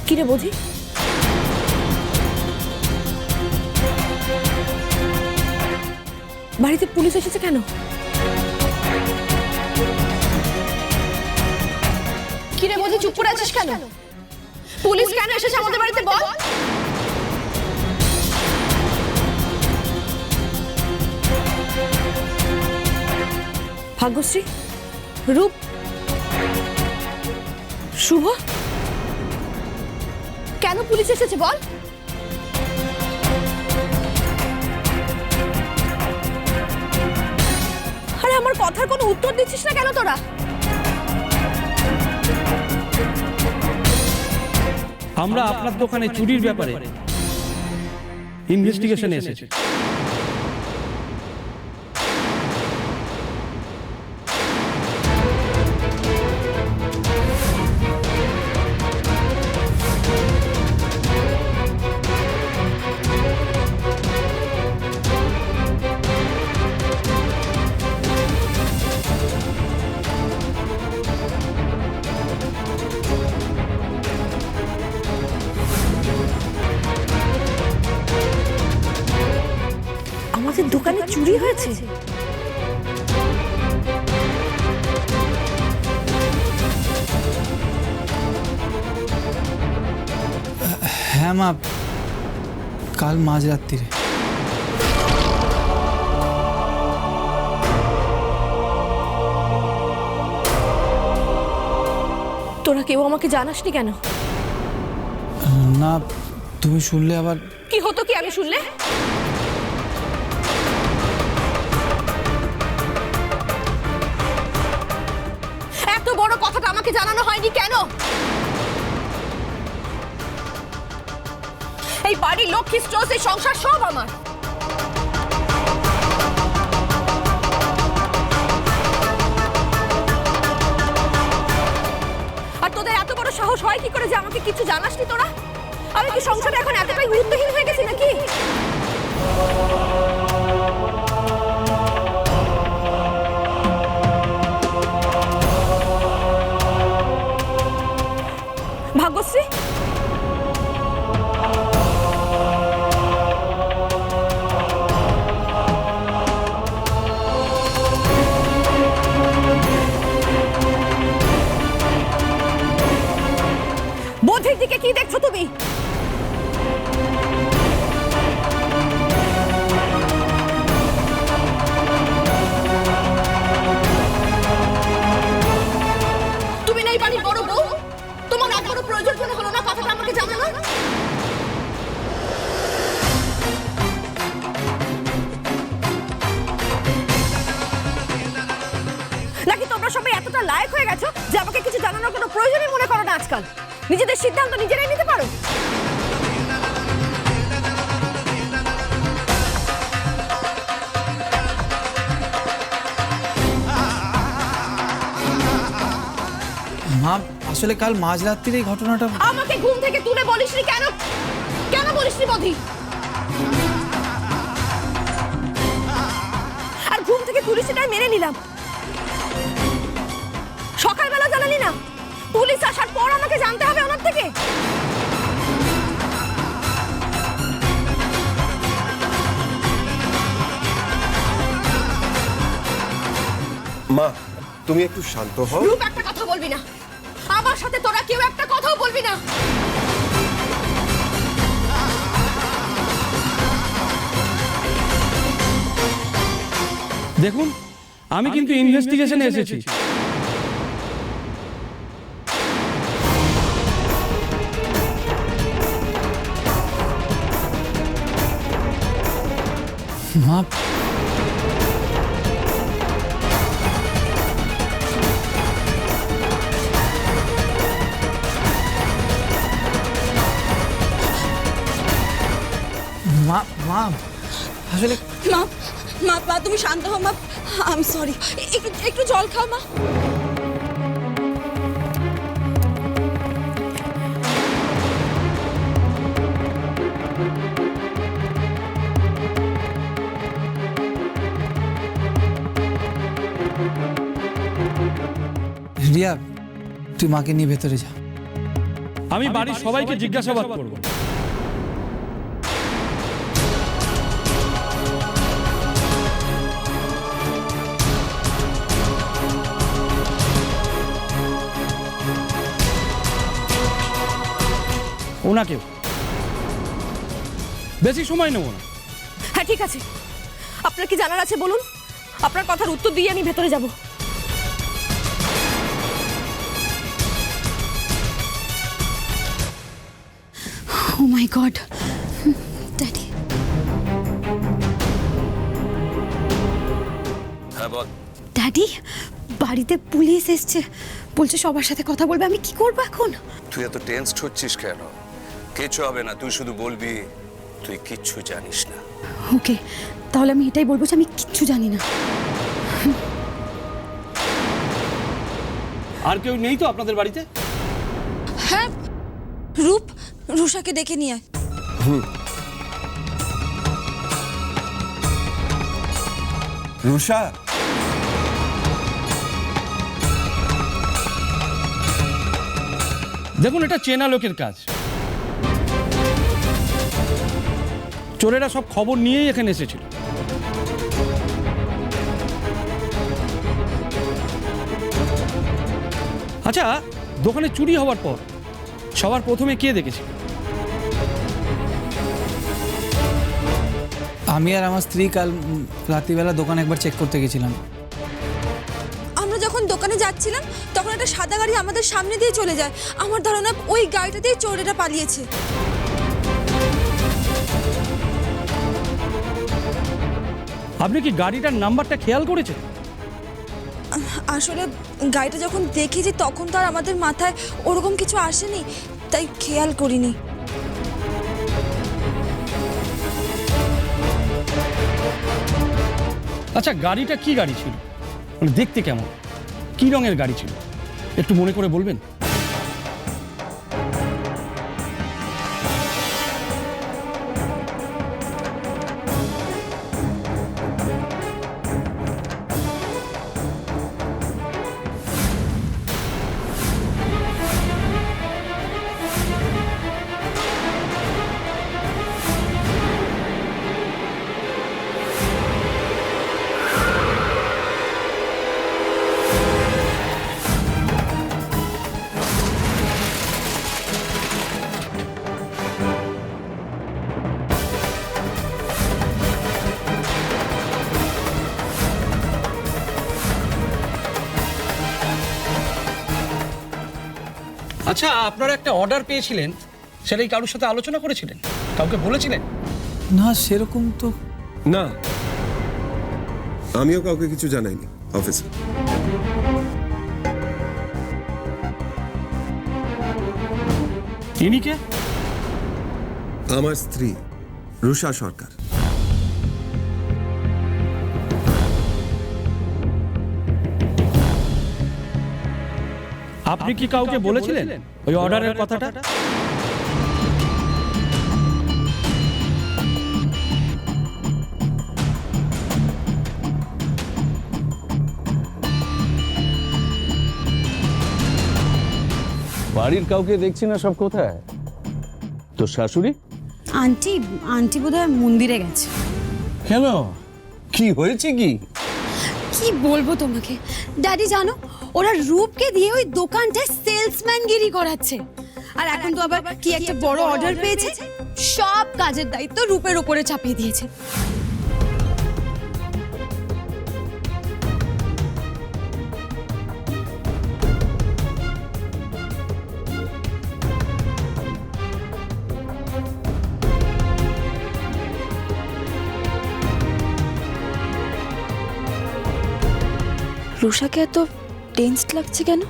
কি রে বৌদি, বাড়িতে পুলিশ এসেছে কেন? কি রে বৌদি, চুপ করে আছিস কেন? পুলিশ কেন এসেছে আমাদের বাড়িতে বল। ভাগ্যশ্রী, রূপ, শুভ, কেন পুলিশ এসেছে বল। আরে আমার কথার কোনো উত্তর দিচ্ছিস না কেন তোরা? আমরা আপনার দোকানে চুরির ব্যাপারে ইনভেস্টিগেশনে এসেছি। আমাদের দোকানে চুরি হয়েছে? হ্যাঁ মা, কাল মাঝরাত্রিরে। তোরা কেউ আমাকে জানাসনি কেন? না, তুমি শুনলে আবার। কি হতো কি আমি শুনলে? এত বড় কথাটা আমাকে জানানো হয়নি কেন? এই বাড়ি, লক্ষ্মী স্টোর, এই সংসার সব আমার। আর তোদের এত বড় সাহস হয় কি করে যে আমাকে কিছু জানাসনি তোরা? আমি কি সংসারে এখন এতটাই গুরুত্বহীন হয়ে গেছি নাকি? ভাগ্যশ্রী, বোধের দিকে কি দেখছো তুমি? তুমি না এই বাড়ির বড় বউ, তোমার একবারও প্রয়োজন মনে হলো না কথাটা আমাকে জানানো? নাকি তোমরা সবাই এতটা লায়ক হয়ে গেছো যে আমাকে কিছু জানানোর কোনো প্রয়োজনই মনে করো না আজকাল? নিজেদের সিদ্ধান্ত নিজেরাই নিতে পারো। মা, আসলে কাল মাঝরাত্রির এই ঘটনাটা। আমাকে ঘুম থেকে তুলে বলিসনি কেন? কেন বলিসনি বধি? আর ঘুম থেকে তুলিস সেটাই মেনে নিলাম। সকালবেলা জানালি না? পুলিশ আসার পর আমাকে জানতে হবে ওনার থেকে? মা, তুমি একটু শান্ত হও। রূপ, একটা কথা বলবি না। আমার সাথে তোরা কেউ একটা কথাও বলবি না। দেখুন, আমি কিন্তু ইনভেস্টিগেশনে এসেছি। মা, মা, মা, আসলে মা, মা, মা, তুমি শান্ত হও মা। আমি সরি। একটু একটু জল খাও মা। রিয়া, তুই মাকে নিয়ে ভেতরে যা। আমি বাড়ির সবাইকে জিজ্ঞাসাবাদ করব। ওনাকেও। বেশি সময় নেব না। হ্যাঁ ঠিক আছে, আপনার কি জানার আছে বলুন, আপনার কথার উত্তর দিয়ে আমি ভেতরে যাব। ও মাই গড, ড্যাডি। হ্যাঁ বল। ড্যাডি, বাড়িতে পুলিশ এসছে, বলছে সবার সাথে কথা বলবে। আমি কি করবো এখন? তুই এত টেনসড হচ্ছিস কেন? কিছু হবে না, তুই শুধু বলবি তুই কিচ্ছু জানিস না। ওকে, তাহলে আমি এটাই বলবো যে আমি কিচ্ছু জানি না। আর কেউ নেই তো আপনাদের বাড়িতে? হ্যাঁ, রূপ, রুষাকে ডেকে নিয়ে আয়। রুষা, দেখুন, এটা চেনা লোকের কাজ। চোরেরা সব খবর নিয়েই এখানে এসেছিল। আচ্ছা, দোকানে চুরি হওয়ার পর সবার প্রথমে কে দেখেছে? আমি আর আমার স্ত্রী কাল রাত্রিবেলা দোকানে একবার চেক করতে গেছিলাম। আমরা যখন দোকানে যাচ্ছিলাম তখন একটা সাদা গাড়ি আমাদের সামনে দিয়ে চলে যায়। আমার ধারণা ওই গাড়িটাতেই চোরেরা পালিয়েছে। আপনি কি গাড়িটার নাম্বারটা খেয়াল করেছেন? আসলে গাড়িটা যখন দেখেছি তখন তো আর আমাদের মাথায় ওরকম কিছু আসেনি, তাই খেয়াল করিনি। আচ্ছা, গাড়িটা কি গাড়ি ছিল? মানে দেখতে কেমন, কি রঙের গাড়ি ছিল, একটু মনে করে বলবেন? আচ্ছা, আপনারা একটা অর্ডার পেয়েছিলেন, সেটাই কারোর সাথে আলোচনা করেছিলেন? কাউকে বলেছিলেন? না, সেরকম তো। না, আমিও কাউকে কিছু জানাইনি অফিসে। ইনি কে? আমার স্ত্রী রুষা সরকার। আপনি কি কাউকে বলেছিলেন ওই অর্ডারের কথাটা? বাড়ির কাউকে দেখছি না, সব কোথায়? তোর শাশুড়ি? আন্টি বোধহয় মন্দিরে গেছে। কেন, কি হয়েছে? কি কি বলবো তোমাকে ড্যাডি, জানো ওরা রূপকে দিয়ে ওই দোকানটায় সেলসম্যানগিরি করাচ্ছে। আর এখন তো আবার কি একটা বড় অর্ডার পেয়েছে, সব কাজের দায়িত্ব রূপের উপরে চাপিয়ে দিয়েছে। রুষাকে এত টেন্সড লাগছে কেন?